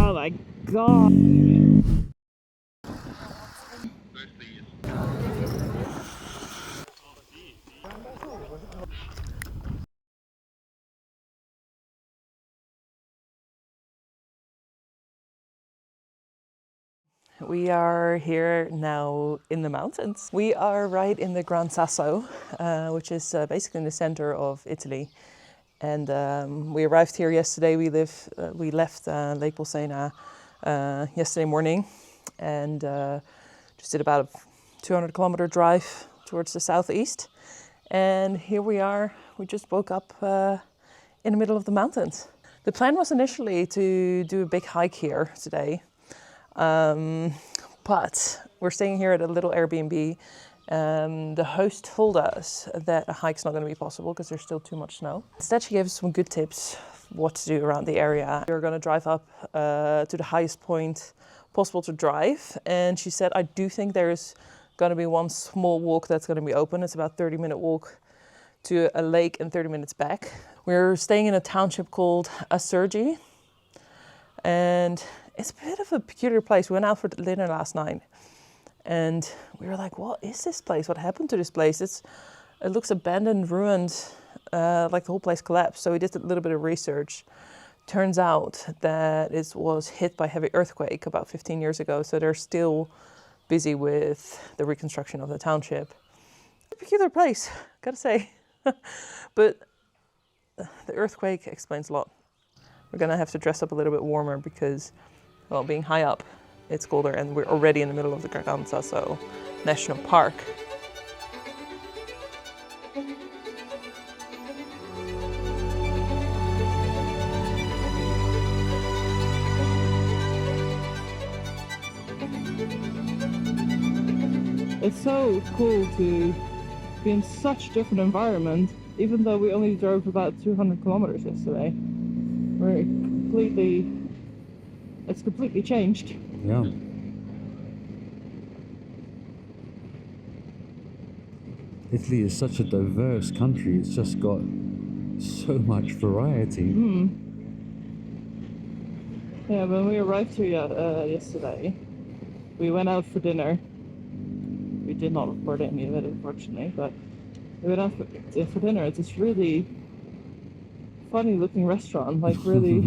Oh my god. We are here now in the mountains. We are right in the Gran Sasso, which is basically in the center of Italy. And we arrived here yesterday. We left Lake Bolsena yesterday morning, and just did about a 200-kilometer drive towards the southeast. And here we are. We just woke up in the middle of the mountains. The plan was initially to do a big hike here today. But we're staying here at a little Airbnb. The host told us that a hike's not going to be possible because there's still too much snow. Instead, she gave us some good tips what to do around the area. We're going to drive up to the highest point possible to drive. And she said, I do think there's going to be one small walk that's going to be open. It's about a 30-minute walk to a lake and 30 minutes back. We're staying in a township called Asurgi. And it's a bit of a peculiar place. We went out for dinner last night and we were like, what is this place? What happened to this place? It looks abandoned, ruined, like the whole place collapsed. So we did a little bit of research. Turns out that it was hit by a heavy earthquake about 15 years ago. So they're still busy with the reconstruction of the township. A peculiar place, gotta say. But the earthquake explains a lot. We're gonna have to dress up a little bit warmer because, well, being high up, it's colder, and we're already in the middle of the Gran Sasso National Park. It's so cool to be in such a different environment, even though we only drove about 200 kilometers yesterday. It's completely changed. Yeah. Italy is such a diverse country. It's just got so much variety. Yeah, when we arrived here yesterday, we went out for dinner. We did not afford any of it, unfortunately, but we went out for dinner at this really funny looking restaurant, like really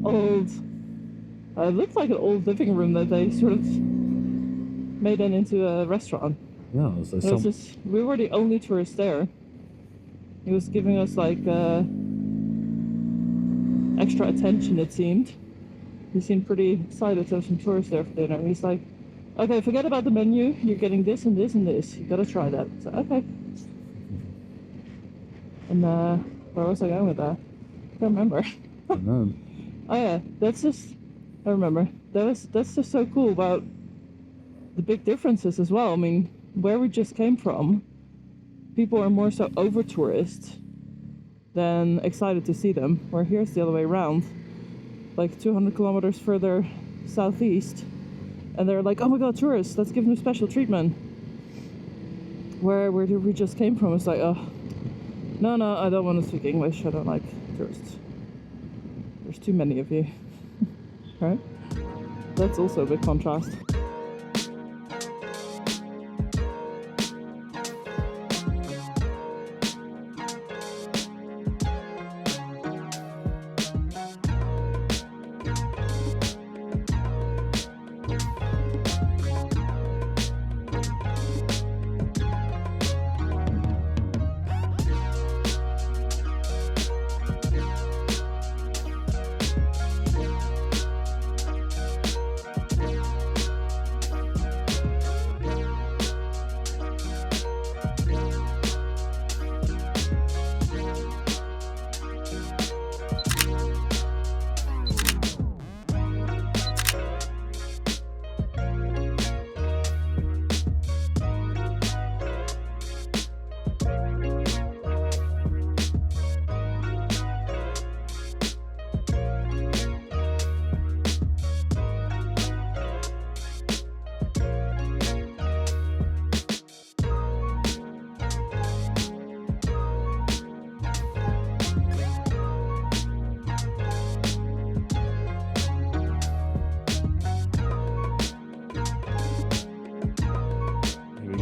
old. It looked like an old living room that they sort of made it into a restaurant. Yeah, we were the only tourists there. He was giving us like extra attention, it seemed. He seemed pretty excited to have some tourists there for dinner. He's like, okay, forget about the menu. You're getting this and this and this. You gotta try that. So, okay. And where was I going with that? I can't remember. I don't know. Oh yeah, I remember. That's just so cool about the big differences as well. I mean, where we just came from, people are more so over tourists than excited to see them. Where here's the other way around. Like 200 kilometers further southeast, and they're like, oh my god, tourists, let's give them special treatment. Where we just came from, it's like, oh, no, I don't want to speak English, I don't like tourists. There's too many of you. Right? That's also a big contrast.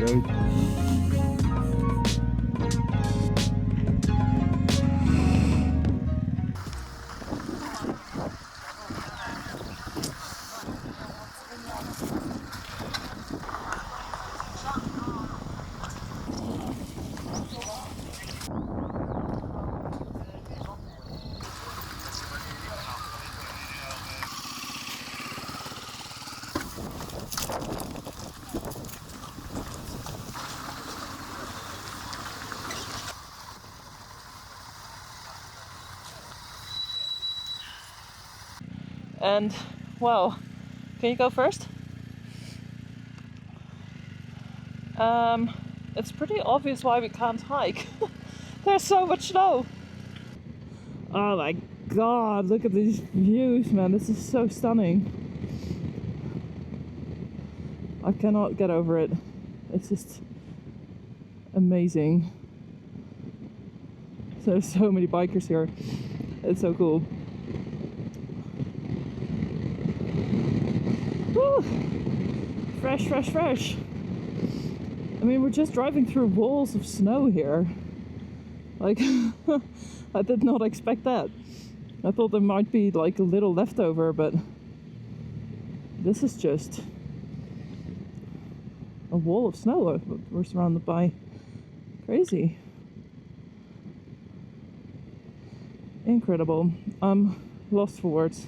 road. And well, can you go first? It's pretty obvious why we can't hike. There's so much snow. Oh my god, look at these views, man. This is so stunning. I cannot get over it. It's just amazing. There's so many bikers here. It's so cool. Woo! Fresh, fresh, fresh. I mean, we're just driving through walls of snow here. Like, I did not expect that. I thought there might be like a little leftover, but this is just a wall of snow we're surrounded by. Crazy. Incredible. I'm lost for words.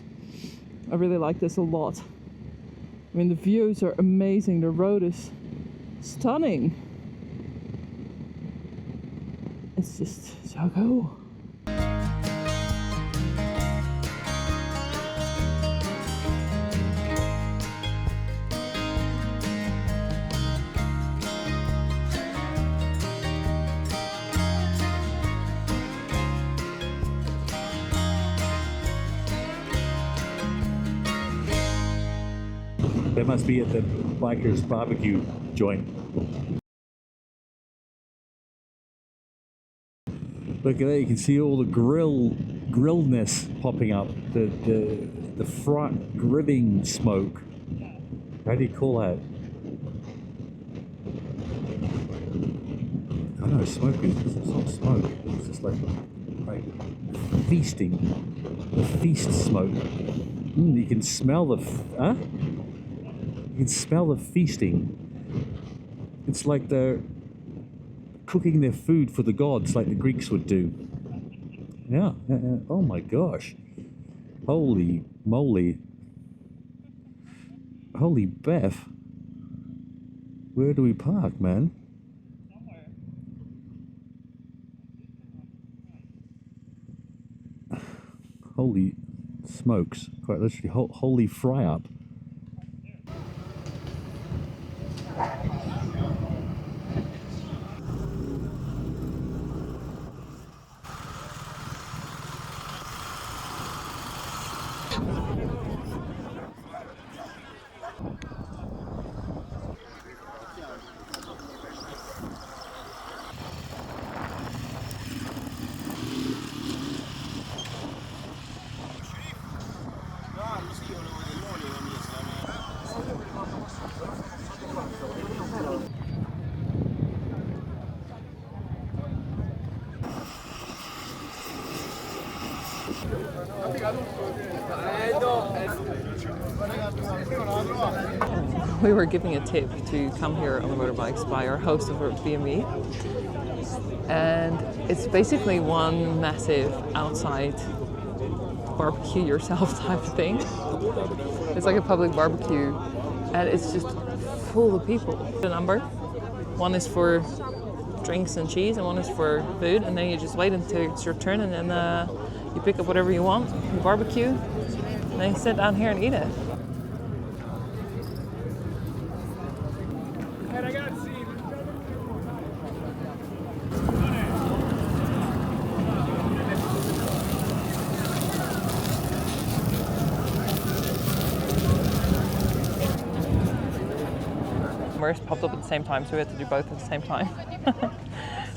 I really like this a lot. I mean, the views are amazing. The road is stunning. It's just so cool. They must be at the bikers barbecue joint. Look at that, you can see all the grilledness popping up. The front grilling smoke. How do you call that? I don't know, smoke is, it's not smoke. It's just like feasting. The feast smoke. You can smell the huh? You can smell the feasting. It's like they're cooking their food for the gods, like the Greeks would do. Yeah. Oh my gosh. Holy moly. Holy Beth. Where do we park, man? Holy smokes. Quite literally, holy fry up. We were giving a tip to come here on the motorbikes by our host of our B&B, and it's basically one massive outside barbecue yourself type of thing. It's like a public barbecue, and it's just full of people. The number, one is for drinks and cheese, and one is for food, and then you just wait until it's your turn, and then you pick up whatever you want, you barbecue, and then you sit down here and eat it. Popped up at the same time, so we had to do both at the same time.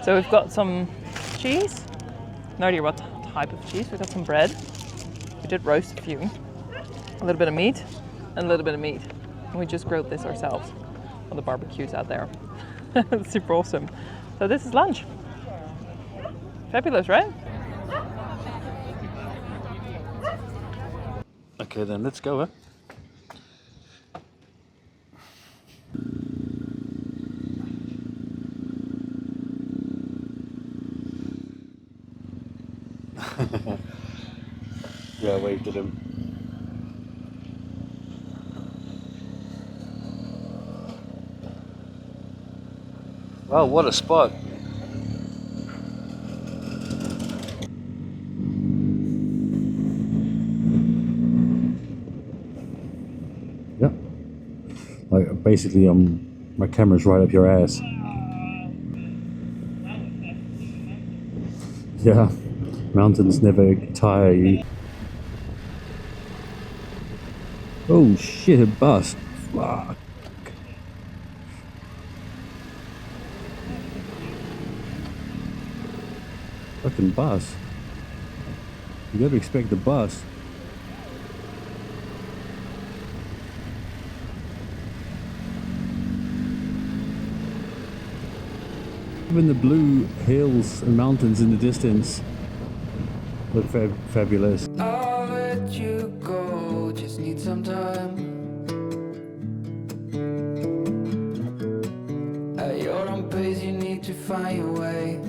So we've got some cheese, no idea what type of cheese. We've got some bread, we did roast a few, a little bit of meat and a little bit of meat, and we just grilled this ourselves on the barbecues out there. It's super awesome. So this is lunch. Fabulous, right? Okay then, let's go, huh? Yeah, I waved at him. Wow, what a spot. Yep. Like basically my camera's right up your ass. Yeah. Mountains never tire you. Oh shit, a bus. Fuck. Fucking bus. You gotta expect the bus. Even the blue hills and mountains in the distance look fabulous. I'll let you go, just need some time. At your own pace, you need to find your way.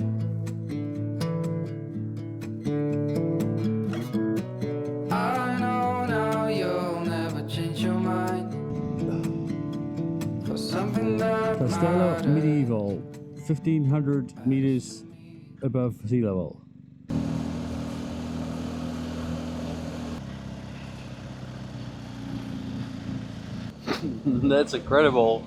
I know now you'll never change your mind for something that Castello matters. Medieval, 1500 meters above sea level. That's incredible.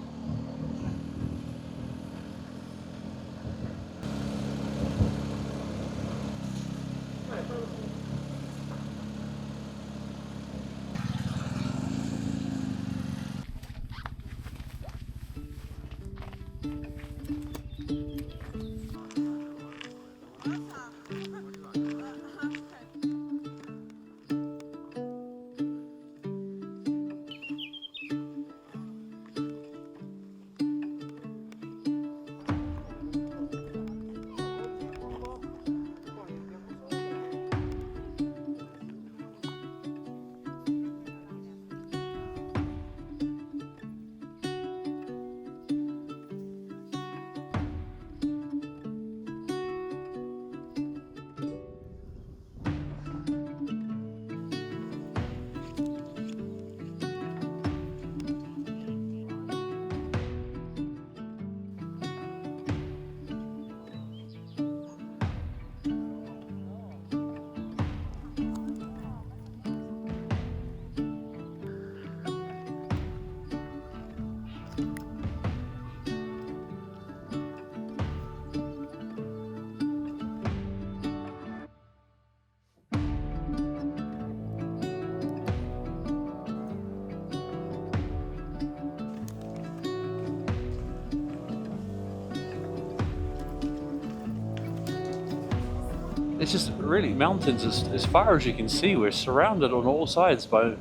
It's just really mountains as far as you can see. We're surrounded on all sides by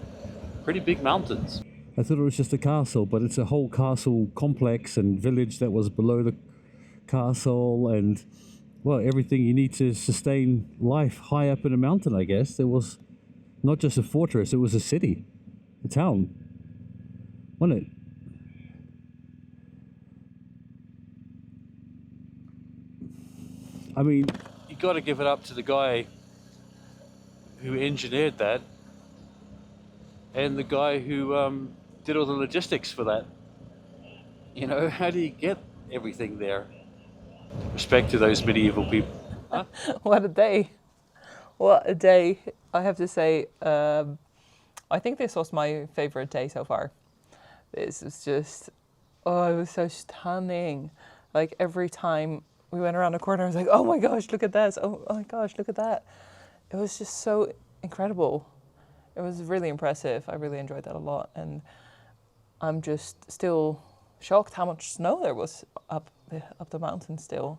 pretty big mountains. I thought it was just a castle, but it's a whole castle complex and village that was below the castle, and well, everything you need to sustain life high up in a mountain, I guess. There was not just a fortress, it was a city, a town, wasn't it? I mean, you got to give it up to the guy who engineered that and the guy who did all the logistics for that. You know, how do you get everything there? Respect to those medieval people. Huh? What a day. What a day. I have to say, I think this was my favorite day so far. This was just, oh, it was so stunning. Like every time we went around a corner, I was like, oh my gosh, look at this. Oh my gosh, look at that. It was just so incredible. It was really impressive. I really enjoyed that a lot. And I'm just still shocked how much snow there was up the mountain still.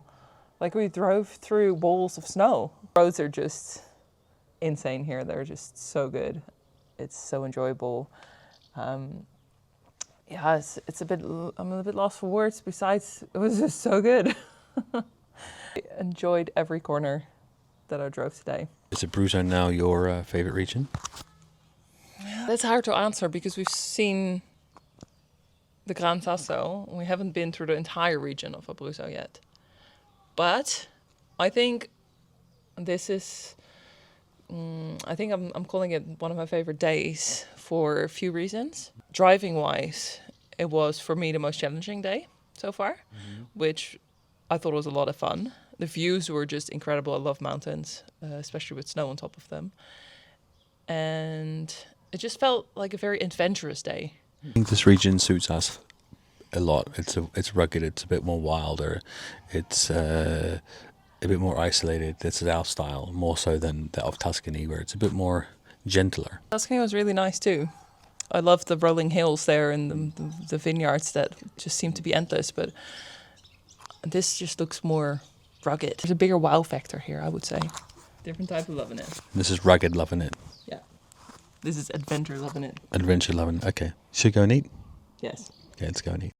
Like we drove through walls of snow. Roads are just insane here. They're just so good. It's so enjoyable. Yeah, it's a bit, I'm a bit lost for words. Besides, it was just so good. I enjoyed every corner that I drove today. Is Abruzzo now your favorite region? That's hard to answer because we've seen the Gran Sasso. We haven't been through the entire region of Abruzzo yet. But I think this is, I think I'm calling it one of my favorite days for a few reasons. Driving wise, it was for me the most challenging day so far, which I thought was a lot of fun. The views were just incredible. I love mountains, especially with snow on top of them. And it just felt like a very adventurous day. I think this region suits us a lot. It's rugged. It's a bit more wilder. It's a bit more isolated. It's our style, more so than that of Tuscany, where it's a bit more gentler. Tuscany was really nice too. I love the rolling hills there and the vineyards that just seem to be endless. But this just looks more rugged. There's a bigger wow factor here, I would say. Different type of loving it. This is rugged loving it. Yeah. This is adventure loving it. Adventure loving it. Okay. Should we go and eat? Yes. Okay, let's go and eat.